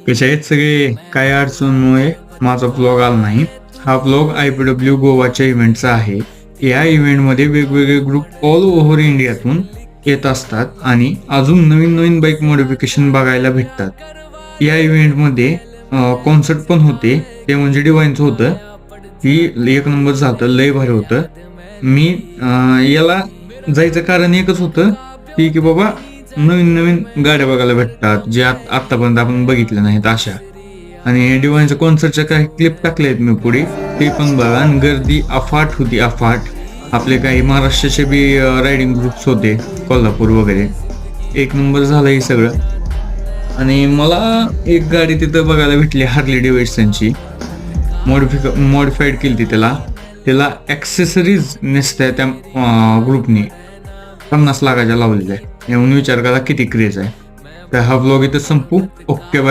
कसे आहेत सगळे? काय अडचणीमुळे माझा ब्लॉग आला नाही. हा ब्लॉग IPW गोवाच्या इव्हेंटचा आहे. या इव्हेंटमध्ये वेगवेगळे ग्रुप ऑल ओव्हर इंडियातून येत असतात आणि अजून नवीन नवीन बाईक मॉडिफिकेशन बघायला भेटतात. या इव्हेंटमध्ये कॉन्सर्ट पण होते, ते म्हणजे डिवाइनचं होतं. ती एक नंबर झालं, लय भारी होतं. मी याला जायचं कारण एकच होतं की बाबा नवीन नवीन गाड्या बघायला भेटतात, जे आतापर्यंत आपण बघितल्या नाहीत अशा. आणि डिवाइनच्या कॉन्सर्टच्या काही क्लिप टाकले आहेत मी पुढे, ते पण बघा. आणि गर्दी अफाट होती, अफाट. आपले काही महाराष्ट्राचे बी रायडिंग ग्रुप्स होते, कोल्हापूर वगैरे. एक नंबर झालं हे सगळं. आणि मला एक गाडी तिथं बघायला भेटली, हार्ली डेव्हिडसनची. मॉडिफाईड केली ती त्याला ॲक्सेसरीज नसत्या त्या ग्रुपनी 50 लाखाच्या लावलेल्या आहे. येऊन विचार करा किती क्रेज आहे. तर हा ब्लॉग इथं संपू. Okay bye.